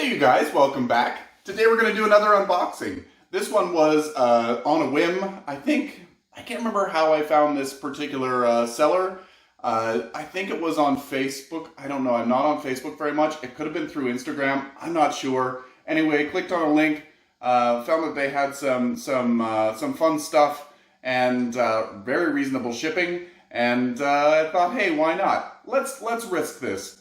Hey you guys, welcome back. Today we're going to do another unboxing. This one was on a whim. I can't remember how I found this particular seller. I think it was on Facebook. I don't know, I'm not on Facebook very much. It could have been through Instagram, I'm not sure. Anyway, clicked on a link, found that they had some fun stuff and very reasonable shipping. And I thought, hey, why not? Let's risk this.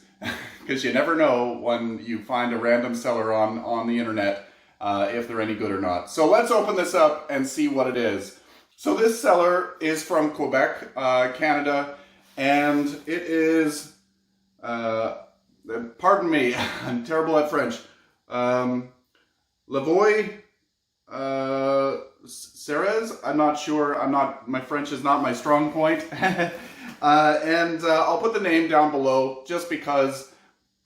Because you never know when you find a random seller on the internet if they're any good or not. So let's open this up and see what it is. So this seller is from Quebec, Canada, and it is, pardon me, I'm terrible at French, Lavoie, Serres, I'm not sure, my French is not my strong point. And I'll put the name down below just because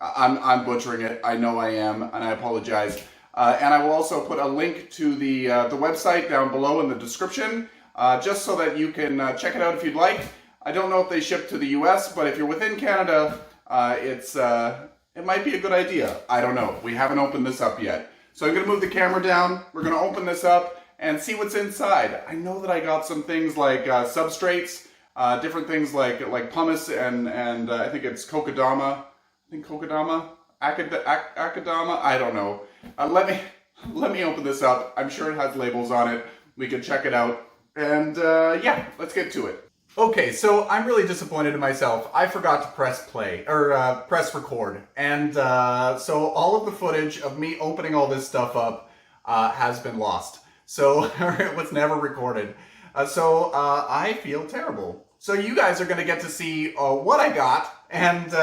I'm butchering it. I know I am, and I apologize. And I will also put a link to the website down below in the description, just so that you can check it out if you'd like. I don't know if they ship to the US, but if you're within Canada, it might be a good idea. I don't know. We haven't opened this up yet. So I'm going to move the camera down. We're going to open this up and see what's inside. I know that I got some things like substrates, different things like pumice and I think it's Kokedama. Akadama, I don't know. Let me open this up. I'm sure it has labels on it. We can check it out. And yeah, let's get to it. Okay, so I'm really disappointed in myself. I forgot to press play, or press record. And so all of the footage of me opening all this stuff up has been lost. So it was never recorded. So I feel terrible. So you guys are going to get to see what I got and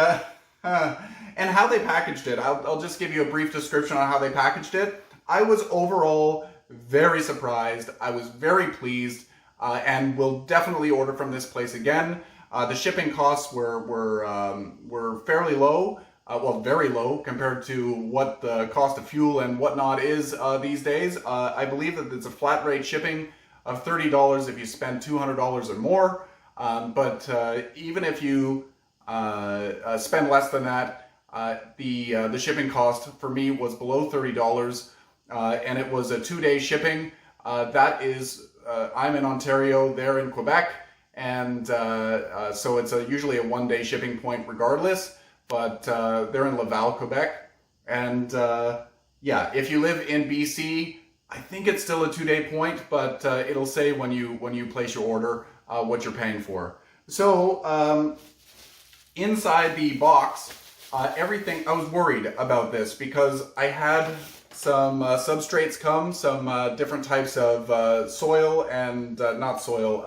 how they packaged it. I'll just give you a brief description on how they packaged it. I was overall very surprised. I was very pleased, and will definitely order from this place again. The shipping costs were fairly low, well, very low compared to what the cost of fuel and whatnot is these days. I believe that it's a flat rate shipping of $30 if you spend $200 or more. But even if you spend less than that, the shipping cost for me was below $30, and it was a 2-day shipping. That is, I'm in Ontario, they're in Quebec, and so it's usually a 1-day shipping point regardless, but they're in Laval, Quebec, and yeah, if you live in BC, I think it's still a 2-day point, but it'll say when you place your order what you're paying for. So inside the box, everything, I was worried about this because I had some substrates come, some different types of soil and not soil,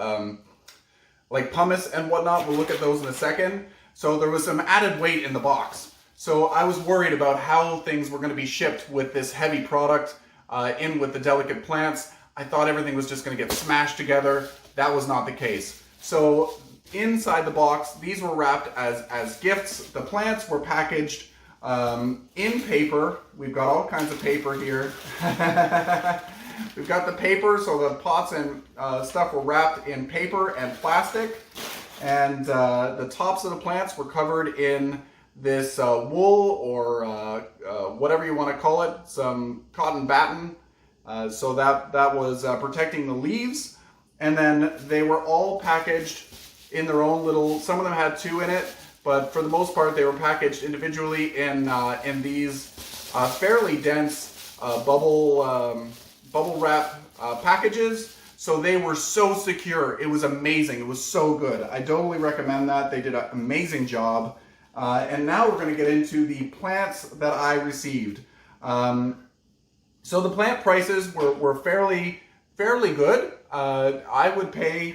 like pumice and whatnot. We'll look at those in a second. So there was some added weight in the box. So I was worried about how things were going to be shipped with this heavy product in with the delicate plants. I thought everything was just going to get smashed together. That was not the case. So inside the box, these were wrapped as gifts. The plants were packaged in paper. We've got all kinds of paper here. We've got the paper, so the pots and stuff were wrapped in paper and plastic. And the tops of the plants were covered in this wool or whatever you want to call it, some cotton batten. So that was protecting the leaves. And then they were all packaged in their own little, some of them had 2 in it, but for the most part they were packaged individually in these fairly dense bubble wrap packages. So they were so secure. It was amazing. It was so good. I totally recommend that. They did an amazing job. And now we're going to get into the plants that I received. So the plant prices were fairly good. I would pay,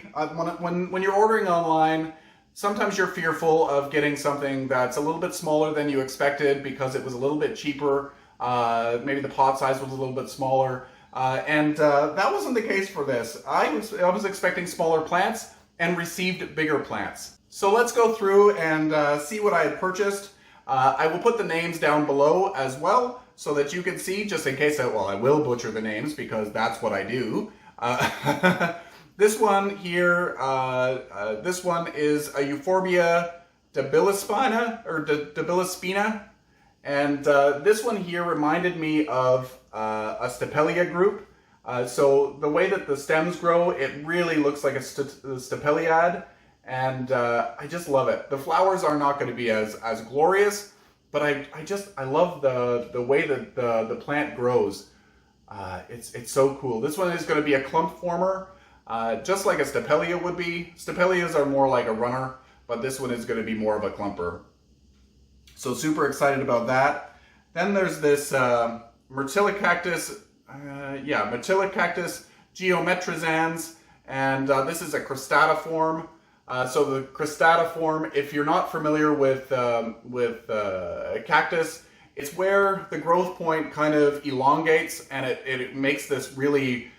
when you're ordering online, sometimes you're fearful of getting something that's a little bit smaller than you expected because it was a little bit cheaper. Maybe the pot size was a little bit smaller. And that wasn't the case for this. I was expecting smaller plants and received bigger plants. So let's go through and see what I had purchased. I will put the names down below as well so that you can see, just in case, I will butcher the names because that's what I do. This one here, this one is a Euphorbia bilispana, or bilispina, And this one here reminded me of a Stapelia group. So the way that the stems grow, it really looks like a Stapeliad, and I just love it. The flowers are not going to be as glorious, but I love the way that the plant grows. It's so cool. This one is going to be a clump former, just like a Stapelia would be. Stapelias are more like a runner, but this one is going to be more of a clumper. So super excited about that. Then there's this Metilla cactus. Metilla cactus Geometrizans, and this is a cristatiform. So the cristatiform, if you're not familiar with cactus, it's where the growth point kind of elongates and it makes this really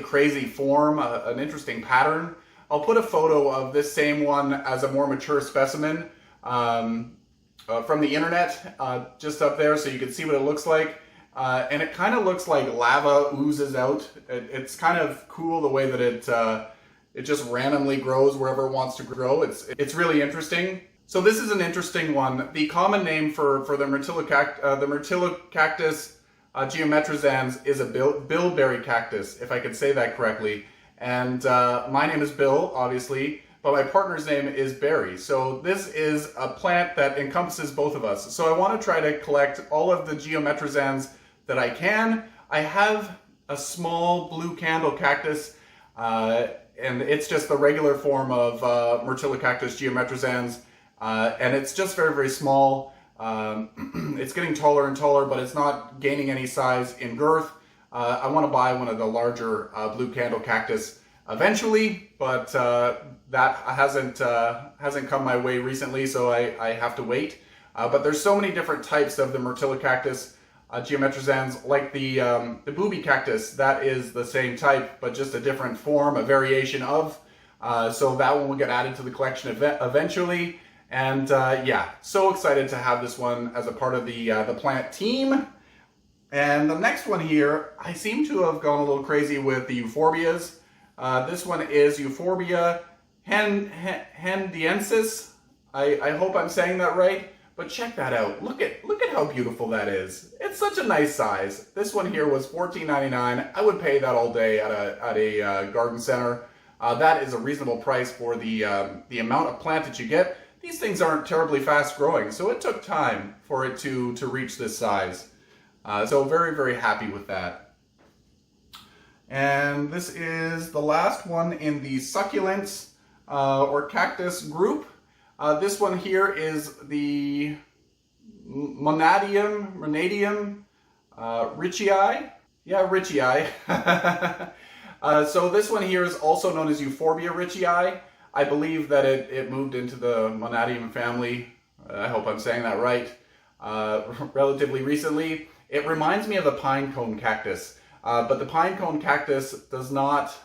crazy form, an interesting pattern. I'll put a photo of this same one as a more mature specimen from the internet just up there so you can see what it looks like. And it kind of looks like lava oozes out. It's kind of cool the way that it just randomly grows wherever it wants to grow. It's really interesting. So this is an interesting one. The common name for the Metilla cactus Geometrizans is a bilberry cactus, if I could say that correctly. And my name is Bill, obviously, but my partner's name is Barry. So this is a plant that encompasses both of us. So I want to try to collect all of the Geometrizans that I can. I have a small blue candle cactus, and it's just the regular form of Metilla cactus Geometrizans, and it's just very small. It's getting taller and taller, but it's not gaining any size in girth. I want to buy one of the larger blue candle cactus eventually, but that hasn't come my way recently, so I have to wait. But there's so many different types of the Metilla cactus Geometrizans, like the booby cactus. That is the same type, but just a different form, a variation of. So that one will get added to the collection eventually. And yeah, so excited to have this one as a part of the plant team. And the next one here, I seem to have gone a little crazy with the Euphorbias. This one is Euphorbia Hemdiensis. I hope I'm saying that right. But check that out. Look at how beautiful that is. It's such a nice size. This one here was $14.99. I would pay that all day at a garden center. That is a reasonable price for the amount of plant that you get. These things aren't terribly fast growing, so it took time for it to reach this size. So very happy with that. And this is the last one in the succulents or cactus group. This one here is the Monadium Richie Eye. Yeah, Richie Eye. So this one here is also known as Euphorbia Richie Eye. I believe that it moved into the Monadium family. I hope I'm saying that right. Relatively recently. It reminds me of the pine cone cactus, but the pine cone cactus does not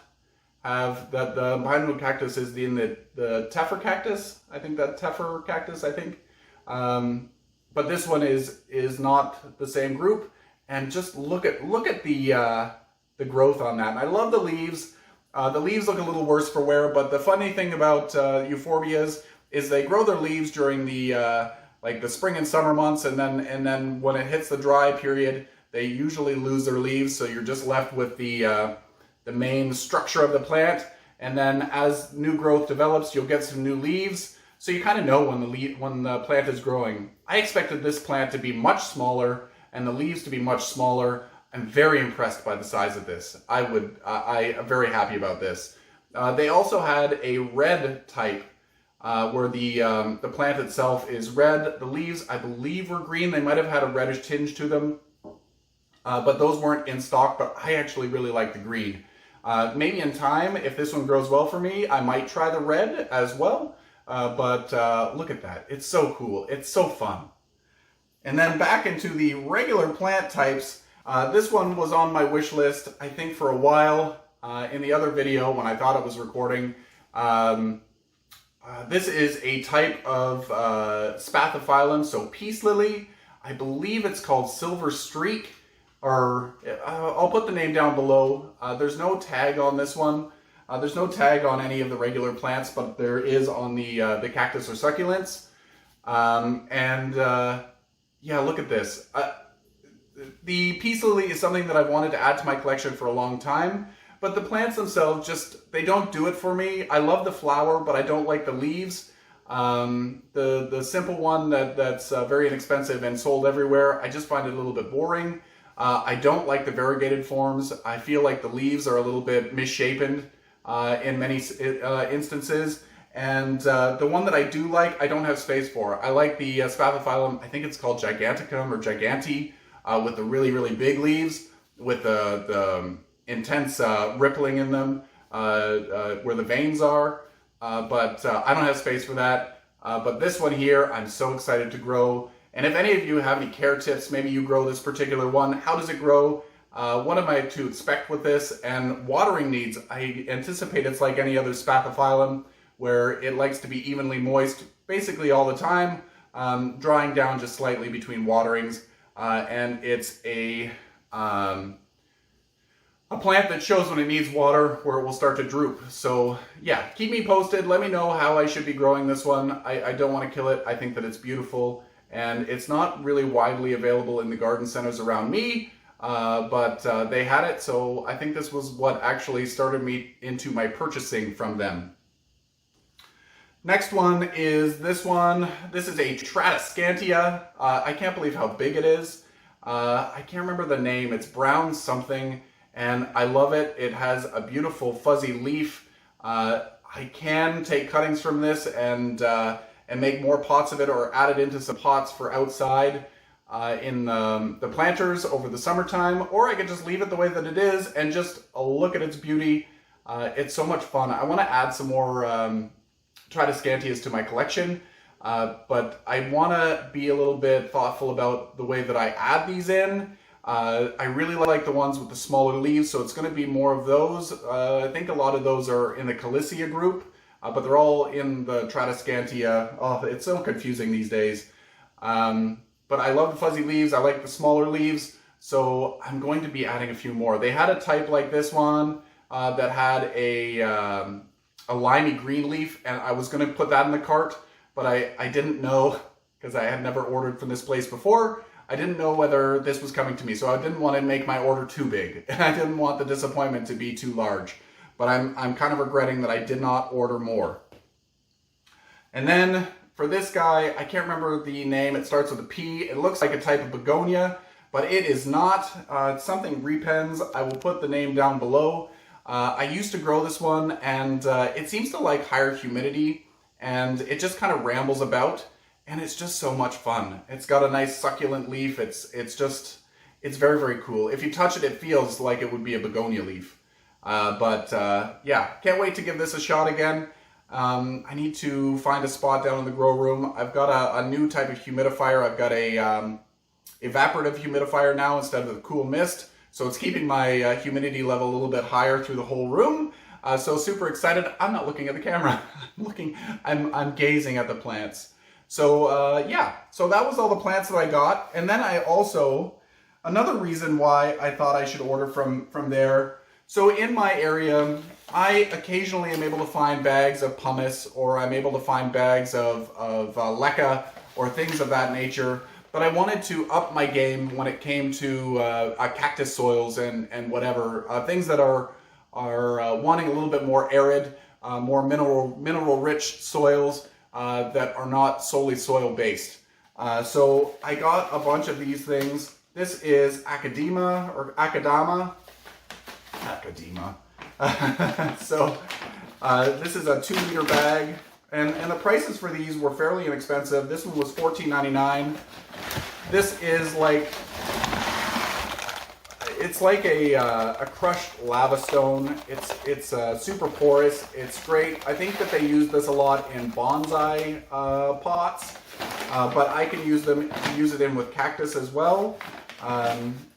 have that. The pine cone cactus is in the Teffer cactus. I think that Teffer cactus. But this one is not the same group. And just look at the growth on that. And I love the leaves. The leaves look a little worse for wear, but the funny thing about euphorbias is they grow their leaves during the like the spring and summer months, and then when it hits the dry period, they usually lose their leaves. So you're just left with the main structure of the plant. And then as new growth develops, you'll get some new leaves. So you kind of know when the plant is growing. I expected this plant to be much smaller and the leaves to be much smaller. I'm very impressed by the size of this. I am very happy about this. They also had a red type where the plant itself is red. The leaves, I believe, were green. They might have had a reddish tinge to them, but those weren't in stock. But I actually really like the green. Maybe in time, if this one grows well for me, I might try the red as well. But look at that. It's so cool. It's so fun. And then back into the regular plant types. This one was on my wish list, I think, for a while in the other video when I thought it was recording. This is a type of spathiphyllum, so peace lily. I believe it's called silver streak, or I'll put the name down below. There's no tag on this one. There's no tag on any of the regular plants, but there is on the cactus or succulents. Yeah, look at this. The peace lily is something that I've wanted to add to my collection for a long time, but the plants themselves just, they don't do it for me. I love the flower, but I don't like the leaves. The simple one that's very inexpensive and sold everywhere, I just find it a little bit boring. I don't like the variegated forms. I feel like the leaves are a little bit misshapen in many instances. And the one that I do like, I don't have space for. I like the Spathiphyllum, I think it's called Giganticum or Giganti, with the really, really big leaves, with the intense rippling in them, where the veins are. But I don't have space for that. But this one here, I'm so excited to grow. And if any of you have any care tips, maybe you grow this particular one, how does it grow? What am I to expect with this? And watering needs, I anticipate it's like any other Spathiphyllum, where it likes to be evenly moist basically all the time, drying down just slightly between waterings. And it's a plant that shows when it needs water, where it will start to droop. So yeah, keep me posted. Let me know how I should be growing this one. I don't want to kill it. I think that it's beautiful, and it's not really widely available in the garden centers around me, but they had it, so I think this was what actually started me into my purchasing from them. Next one is this one. This is a Tradescantia. I can't believe how big it is. I can't remember the name. It's brown something, and I love it. It has a beautiful fuzzy leaf. I can take cuttings from this and make more pots of it, or add it into some pots for outside in the planters over the summertime, or I could just leave it the way that it is and just look at its beauty. It's so much fun. I want to add some more Tradescantias to my collection, but I want to be a little bit thoughtful about the way that I add these in. I really like the ones with the smaller leaves, so it's going to be more of those. I think a lot of those are in the Calissia group, but they're all in the Tradescantia. Oh, it's so confusing these days. But I love the fuzzy leaves. I like the smaller leaves, so I'm going to be adding a few more. They had a type like this one that had a limey green leaf, and I was going to put that in the cart, but I didn't know, because I had never ordered from this place before. I didn't know whether this was coming to me, so I didn't want to make my order too big, and I didn't want the disappointment to be too large. But I'm kind of regretting that I did not order more. And then for this guy, I can't remember the name. It starts with a P. It looks like a type of begonia, but it is not. It's something repens. I will put the name down below. I used to grow this one, and it seems to like higher humidity, and it just kind of rambles about, and it's just so much fun. It's got a nice succulent leaf. It's very, very cool. If you touch it, it feels like it would be a begonia leaf. Yeah, can't wait to give this a shot again. I need to find a spot down in the grow room. I've got a new type of humidifier. I've got a evaporative humidifier now instead of the cool mist. So it's keeping my humidity level a little bit higher through the whole room. So super excited. I'm not looking at the camera. I'm gazing at the plants. So yeah, so that was all the plants that I got. And then I also, another reason why I thought I should order from there. So in my area, I occasionally am able to find bags of pumice, or I'm able to find bags of leca or things of that nature. But I wanted to up my game when it came to cactus soils and whatever, things that are wanting a little bit more arid, more mineral rich soils that are not solely soil based. So I got a bunch of these things. This is Academa. So this is a 2-liter bag, and the prices for these were fairly inexpensive. This one was $14.99. This is like, it's like a crushed lava stone. It's super porous. It's great. I think that they use this a lot in bonsai pots, but I can use it in with cactus as well.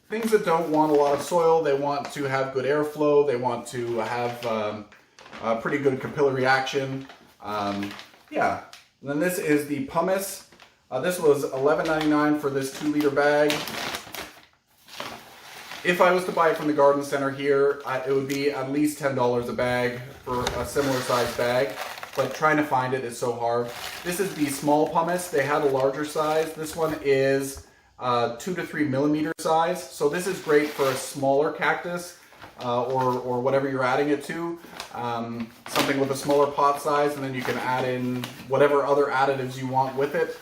Things that don't want a lot of soil, they want to have good airflow, they want to have a pretty good capillary action. Yeah, and then this is the pumice. This was $11.99 for this 2-liter bag. If I was to buy it from the garden center here, it would be at least $10 a bag for a similar size bag, but trying to find it is so hard. This is the small pumice. They had a larger size. This one is 2 to 3 millimeter size. So this is great for a smaller cactus or whatever you're adding it to. Something with a smaller pot size, and then you can add in whatever other additives you want with it.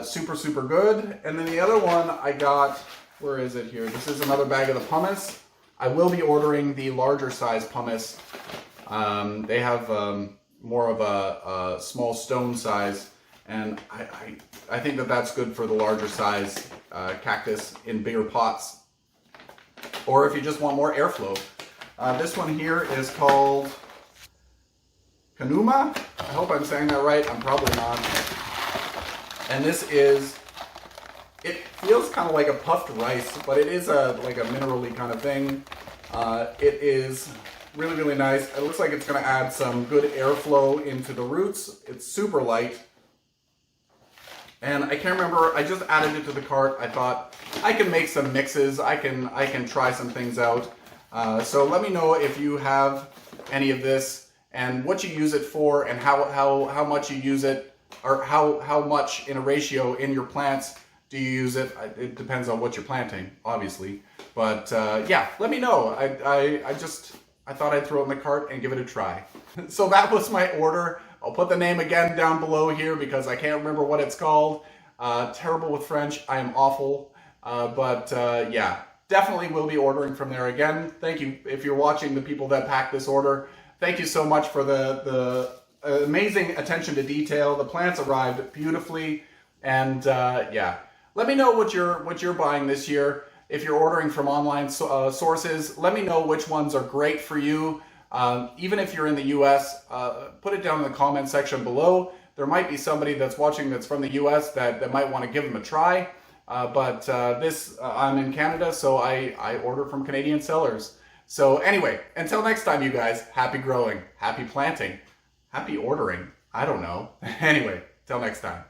Super, super good. And then the other one I got, where is it here? This is another bag of the pumice. I will be ordering the larger size pumice. They have more of a small stone size, and I think that that's good for the larger size cactus in bigger pots. Or if you just want more airflow. This one here is called Kanuma. I hope I'm saying that right. I'm probably not. And this is, it feels kind of like a puffed rice, but it is like a minerally kind of thing. It is really, really nice. It looks like it's going to add some good airflow into the roots. It's super light. And I can't remember, I just added it to the cart. I thought I can make some mixes. I can try some things out. So let me know if you have any of this and what you use it for and how much you use it, or how much in a ratio in your plants do you use it. It depends on what you're planting, obviously. But yeah, let me know. I thought I'd throw it in the cart and give it a try. So that was my order. I'll put the name again down below here because I can't remember what it's called. Terrible with French. I am awful. But yeah, definitely will be ordering from there again. Thank you. If you're watching, the people that packed this order, thank you so much for the amazing attention to detail. The plants arrived beautifully. And yeah, let me know what you're buying this year. If you're ordering from online sources, let me know which ones are great for you. Even if you're in the US, put it down in the comment section below. There might be somebody that's watching that's from the US that might want to give them a try. But I'm in Canada, so I order from Canadian sellers. So anyway, until next time, you guys, happy growing, happy planting, happy ordering. I don't know. Anyway, till next time.